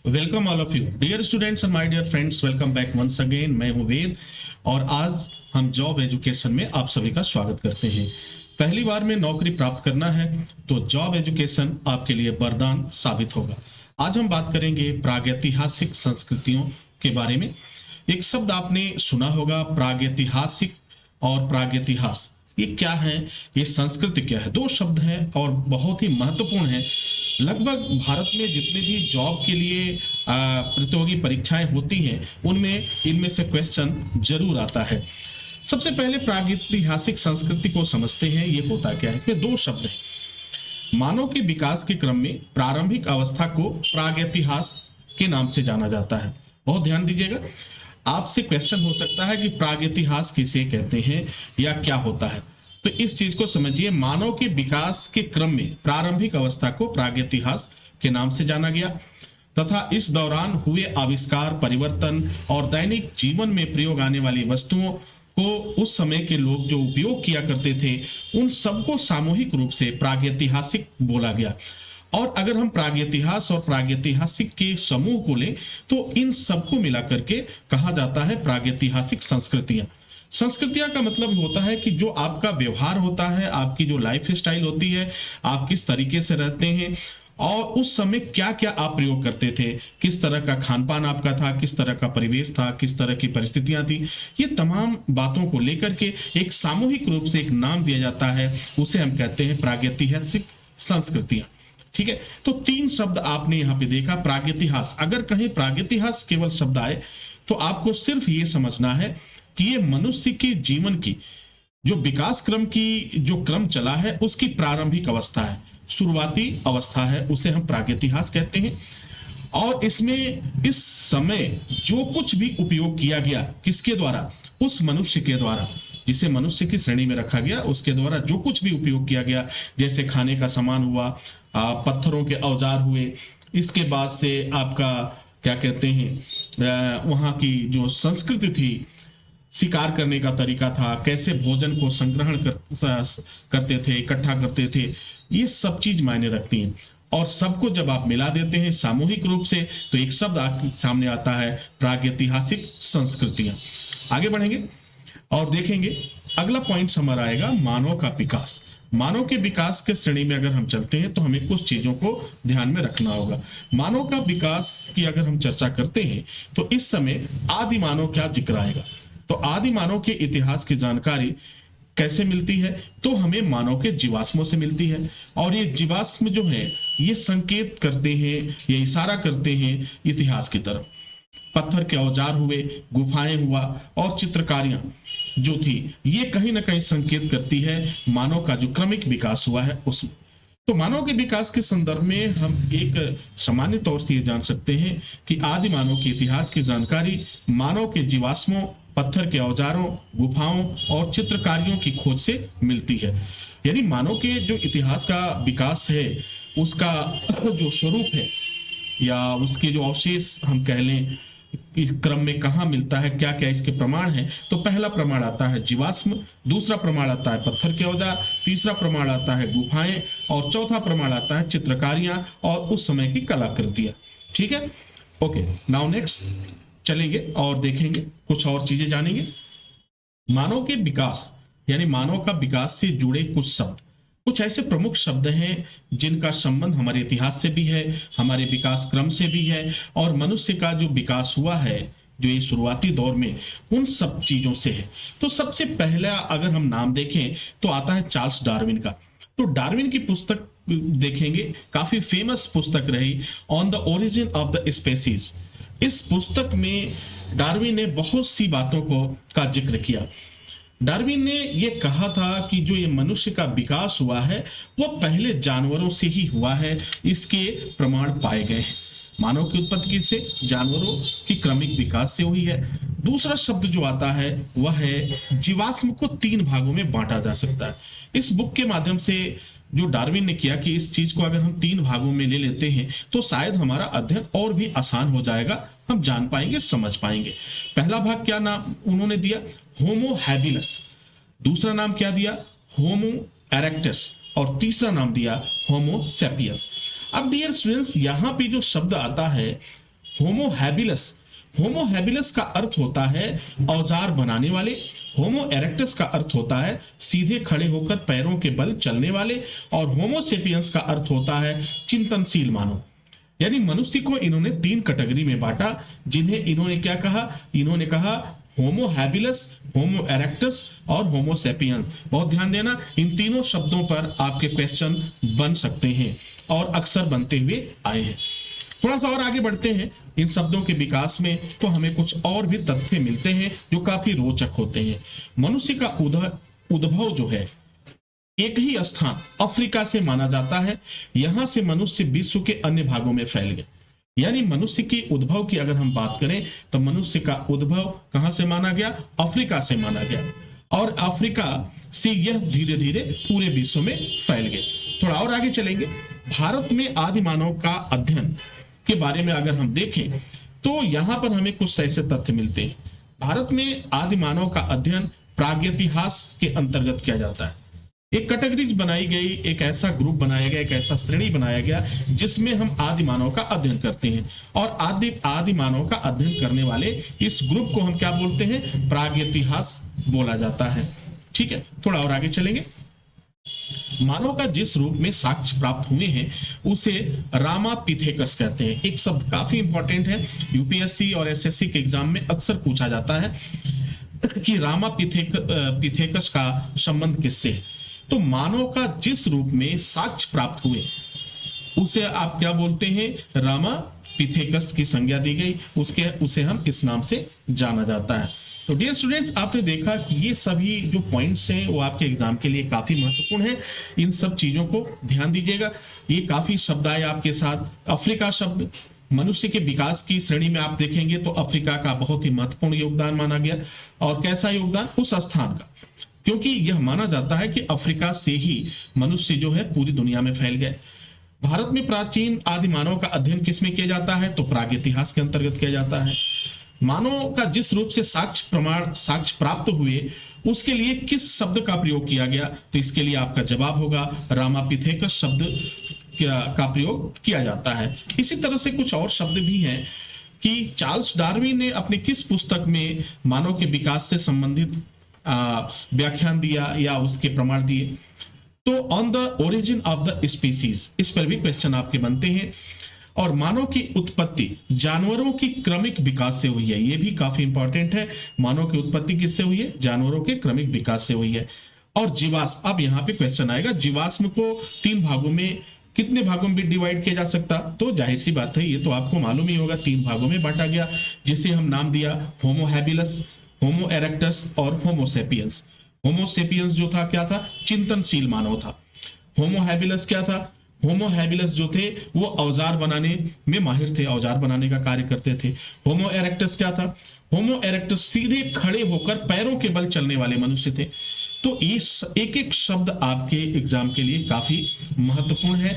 Welcome all of you dear students and my dear friends, welcome back once again. मैं हूं वेद और आज हम जॉब एजुकेशन में आप सभी का स्वागत करते हैं। पहली बार में नौकरी प्राप्त करना है तो जॉब एजुकेशन आपके लिए वरदान साबित होगा। आज हम बात करेंगे प्रागैतिहासिक संस्कृतियों के बारे में। एक शब्द आपने सुना होगा, प्रागैतिहासिक और प्रागैतिहास। ये क्या है, ये संस्कृति क्या है? दो शब्द हैं और बहुत ही महत्वपूर्ण है। लगभग भारत में जितने भी जॉब के लिए प्रतियोगी परीक्षाएं होती हैं उनमें इनमें से क्वेश्चन जरूर आता है। सबसे पहले प्रागैतिहासिक संस्कृति को समझते हैं, ये होता क्या है। इसमें दो शब्द हैं। मानव के विकास के क्रम में प्रारंभिक अवस्था को प्रागैतिहास के नाम से जाना जाता है। बहुत ध्यान दीजिएगा, आपसे क्वेश्चन हो सकता है कि प्रागैतिहास किसे कहते हैं या क्या होता है। तो इस चीज को समझिए, मानव के विकास के क्रम में प्रारंभिक अवस्था को प्रागैतिहास के नाम से जाना गया तथा इस दौरान हुए आविष्कार, परिवर्तन और दैनिक जीवन में प्रयोग आने वाली वस्तुओं को उस समय के लोग जो उपयोग किया करते थे उन सबको सामूहिक रूप से प्रागैतिहासिक बोला गया। और अगर हम प्रागैतिहास और प्रागैतिहासिक के समूह को लें तो इन सबको मिलाकर के कहा जाता है प्रागैतिहासिक संस्कृतियां। संस्कृतियां का मतलब होता है कि जो आपका व्यवहार होता है, आपकी जो लाइफ स्टाइल होती है, आप किस तरीके से रहते हैं और उस समय क्या क्या आप प्रयोग करते थे, किस तरह का खान पान आपका था, किस तरह का परिवेश था, किस तरह की परिस्थितियां थी, ये तमाम बातों को लेकर के एक सामूहिक रूप से एक नाम दिया जाता है, उसे हम कहते हैं प्रागैतिहासिक संस्कृतियां। ठीक है, तो तीन शब्द आपने यहाँ पे देखा। प्रागैतिहास, अगर कहीं प्रागैतिहास केवल शब्द आए तो आपको सिर्फ ये समझना है कि ये मनुष्य के जीवन की जो विकास क्रम की जो क्रम चला है उसकी प्रारंभिक अवस्था है, शुरुआती अवस्था है, उसे हम प्रागैतिहास कहते हैं। और इसमें इस समय जो कुछ भी उपयोग किया गया किसके द्वारा, उस मनुष्य के द्वारा जिसे मनुष्य की श्रेणी में रखा गया, उसके द्वारा जो कुछ भी उपयोग किया गया, जैसे खाने का सामान हुआ, पत्थरों के औजार हुए, इसके बाद से आपका क्या कहते हैं वहां की जो संस्कृति थी, शिकार करने का तरीका था, कैसे भोजन को संग्रहण करते थे, इकट्ठा करते थे, ये सब चीज मायने रखती हैं। और सबको जब आप मिला देते हैं सामूहिक रूप से तो एक शब्द आपके सामने आता है प्रागैतिहासिक संस्कृतियां। आगे बढ़ेंगे और देखेंगे अगला पॉइंट हमारा आएगा मानव का विकास। मानव के विकास के श्रेणी में अगर हम चलते हैं तो हमें कुछ चीजों को ध्यान में रखना होगा। मानव का विकास की अगर हम चर्चा करते हैं तो इस समय आदि मानव क्या जिक्र आएगा। तो आदि मानव के इतिहास की जानकारी कैसे मिलती है, तो हमें मानव के जीवाश्मों से मिलती है। और ये जीवाश्म जो है ये संकेत करते हैं, ये इशारा करते हैं इतिहास की तरफ। पत्थर के औजार हुए, गुफाएं हुआ और चित्रकारियां जो थी, ये कहीं ना कहीं संकेत करती है मानव का जो क्रमिक विकास हुआ है उसमें। तो मानव के विकास के संदर्भ में हम एक सामान्य तौर से ये जान सकते हैं कि आदि मानव के इतिहास की जानकारी मानव के जीवाश्मों, पत्थर के औजारों, गुफाओं और चित्रकारियों की खोज से मिलती है। यानी मानव के जो इतिहास का विकास है उसका जो स्वरूप है या उसके जो अवशेष हम कह लें इस क्रम में कहाँ मिलता है, क्या क्या इसके प्रमाण है। तो पहला प्रमाण आता है जीवाश्म, दूसरा प्रमाण आता है पत्थर के औजार, तीसरा प्रमाण आता है गुफाएं और चौथा प्रमाण आता है चित्रकारियां और उस समय की कलाकृतियां। ठीक है, ओके, नाउ नेक्स्ट चलेंगे और देखेंगे कुछ और चीजें जानेंगे। मानव के विकास यानी मानव का विकास से जुड़े कुछ शब्द, कुछ ऐसे प्रमुख शब्द हैं जिनका संबंध हमारे इतिहास से भी है, हमारे विकास क्रम से भी है और मनुष्य का जो विकास हुआ है जो ये शुरुआती दौर में, उन सब चीजों से है। तो सबसे पहला अगर हम नाम देखें तो आता है चार्ल्स डार्विन का। तो डार्विन की पुस्तक देखेंगे, काफी फेमस पुस्तक रही, on the origin of the species. इस पुस्तक में डार्विन ने बहुत सी बातों का जिक्र किया। डार्विन ने यह कहा था कि जो ये मनुष्य का विकास हुआ है वो पहले जानवरों से ही हुआ है, इसके प्रमाण पाए गए हैं। मानव की उत्पत्ति से, जानवरों की क्रमिक विकास से हुई है। दूसरा शब्द जो आता है वह है जीवाश्म को तीन भागों में बांटा जा सकता है। इस बुक के माध्यम से जो डार्विन ने किया कि इस चीज को अगर हम तीन भागों में ले लेते हैं तो शायद हमारा अध्ययन और भी आसान हो जाएगा, हम जान पाएंगे, समझ पाएंगे। पहला भाग क्या नाम उन्होंने दिया, होमो हैबिलस। दूसरा नाम क्या दिया, होमो इरेक्टस। और तीसरा नाम दिया होमो सेपियंस। अब डियर स्टूडेंट्स, यहाँ पे जो शब्द आता है होमो हैबिलस, होमो हैबिलस का अर्थ होता है औजार बनाने वाले। होमो इरेक्टस का अर्थ होता है सीधे खड़े होकर पैरों के बल चलने वाले। और होमो सेपियंस का अर्थ होता है चिंतनशील मानव। यानी मनुष्य को इन्होंने 3 कैटेगरी में बांटा, जिन्हें इन्होंने क्या कहा, इन्होंने कहा होमो हैबिलस, होमो इरेक्टस और होमो सेपियंस। बहुत ध्यान देना, इन तीनों शब्दों पर आपके क्वेश्चन बन सकते हैं और अक्सर बनते हुए आए हैं। थोड़ा सा और आगे बढ़ते हैं इन शब्दों के विकास में, तो हमें कुछ और भी तथ्य मिलते हैं जो काफी रोचक होते हैं। मनुष्य का उद्भव जो है एक ही स्थान अफ्रीका से माना जाता है। यहां से मनुष्य विश्व के अन्य भागों में फैल गए। यानी मनुष्य के उद्भव की अगर हम बात करें तो मनुष्य का उद्भव कहां से माना गया, अफ्रीका से माना गया। और अफ्रीका से यह धीरे धीरे पूरे विश्व में फैल गए। थोड़ा और आगे चलेंगे। भारत में आदि मानव का अध्ययन के बारे में अगर हम देखें तो यहां पर हमें कुछ ऐसे तथ्य मिलते हैं। भारत में आदि मानव का अध्ययन प्रागैतिहास के अंतर्गत किया जाता है। एक कैटेगरीज बनाई गई, एक ऐसा ग्रुप बनाया गया, एक ऐसा श्रेणी बनाया गया जिसमें हम आदि मानव का अध्ययन करते हैं। और आदि मानव का अध्ययन करने वाले इस ग्रुप को हम क्या बोलते हैं, प्रागैतिहास बोला जाता है। ठीक है, थोड़ा और आगे चलेंगे। मानव का जिस रूप में साक्ष्य प्राप्त हुए हैं उसे रामापिथेकस कहते हैं। एक शब्द काफी इंपॉर्टेंट है, यूपीएससी और एसएससी के एग्जाम में अक्सर पूछा जाता है कि रामापिथेकस का संबंध किससे है। तो मानव का जिस रूप में साक्ष्य प्राप्त हुए उसे आप क्या बोलते हैं, रामापिथेकस की संज्ञा दी गई, उसे हम इस नाम से जाना जाता है। तो डियर स्टूडेंट्स, आपने देखा कि ये सभी जो पॉइंट्स हैं वो आपके एग्जाम के लिए काफी महत्वपूर्ण है। इन सब चीजों को ध्यान दीजिएगा। ये काफी शब्द आए आपके साथ। अफ्रीका शब्द मनुष्य के विकास की श्रेणी में आप देखेंगे तो अफ्रीका का बहुत ही महत्वपूर्ण योगदान माना गया। और कैसा योगदान, उस स्थान का, क्योंकि यह माना जाता है कि अफ्रीका से ही मनुष्य जो है पूरी दुनिया में फैल गए। भारत में प्राचीन आदि मानव का अध्ययन किसमें किया जाता है, तो प्रागैतिहास के अंतर्गत किया जाता है। मानव का जिस रूप से साक्ष्य प्राप्त हुए उसके लिए किस शब्द का प्रयोग किया गया, तो इसके लिए आपका जवाब होगा रामापिथेकस शब्द का प्रयोग किया जाता है। इसी तरह से कुछ और शब्द भी हैं कि चार्ल्स डार्विन ने अपनी किस पुस्तक में मानव के विकास से संबंधित व्याख्यान दिया या उसके प्रमाण दिए, तो on the origin of the species, इस पर भी क्वेश्चन आपके बनते हैं। और मानव की उत्पत्ति जानवरों की क्रमिक विकास से हुई है, ये भी काफी इंपॉर्टेंट है। मानव की उत्पत्ति किससे हुई है, जानवरों के क्रमिक विकास से हुई है। और जीवाश्म, अब यहाँ पे क्वेश्चन आएगा, जीवाश्म को 3 भागों में, कितने भागों में डिवाइड किया जा सकता, तो जाहिर सी बात है ये तो आपको मालूम ही होगा, 3 भागों में बांटा गया, जिसे हम नाम दिया होमो हैबिलस, होमो इरेक्टस और होमो सेपियंस। होमो सेपियंस जो था क्या था, चिंतनशील मानव था। होमो हैबिलस क्या था, होमो हैबिलस जो थे वो औजार बनाने में माहिर थे, औजार बनाने का कार्य करते थे। होमो इरेक्टस क्या था, होमो इरेक्टस सीधे खड़े होकर पैरों के बल चलने वाले मनुष्य थे। तो इस एक एक शब्द आपके एग्जाम के लिए काफी महत्वपूर्ण है।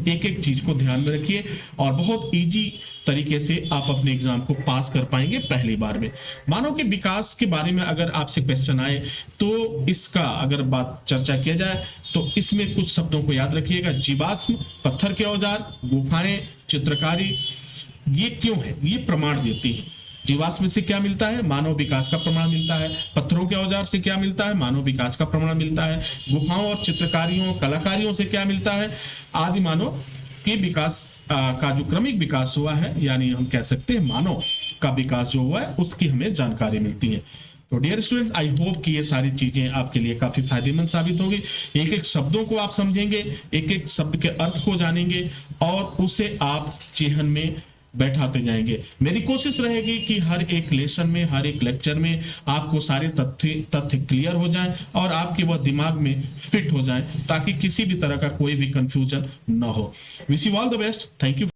एक एक चीज को ध्यान में रखिए और बहुत इजी तरीके से आप अपने एग्जाम को पास कर पाएंगे पहली बार में। मानव के विकास के बारे में अगर आपसे क्वेश्चन आए तो इसका अगर बात चर्चा किया जाए तो इसमें कुछ शब्दों को याद रखिएगा। जीवाश्म, पत्थर के औजार, गुफाएं, चित्रकारी, ये क्यों है, ये प्रमाण देती है। जीवाश्म से क्या मिलता है, मानव विकास का प्रमाण मिलता है। पत्थरों के औजार से क्या मिलता है, मानव विकास का प्रमाण मिलता है। गुफाओं और चित्रकारियों, कलाकारियों से क्या मिलता है, आदि मानव के विकास का जो क्रमिक विकास हुआ है, यानी हम कह सकते हैं मानव का विकास जो हुआ है उसकी हमें जानकारी मिलती है। तो डियर स्टूडेंट्स, आई होप कि ये सारी चीजें आपके लिए काफी फायदेमंद साबित होगी। एक एक शब्दों को आप समझेंगे, एक एक शब्द के अर्थ को जानेंगे और उसे आप जेहन में बैठाते जाएंगे। मेरी कोशिश रहेगी कि हर एक लेसन में, हर एक लेक्चर में आपको सारे तथ्य क्लियर हो जाएं और आपके वह दिमाग में फिट हो जाएं, ताकि किसी भी तरह का कोई भी कंफ्यूजन ना हो। Wish you all the best. Thank you.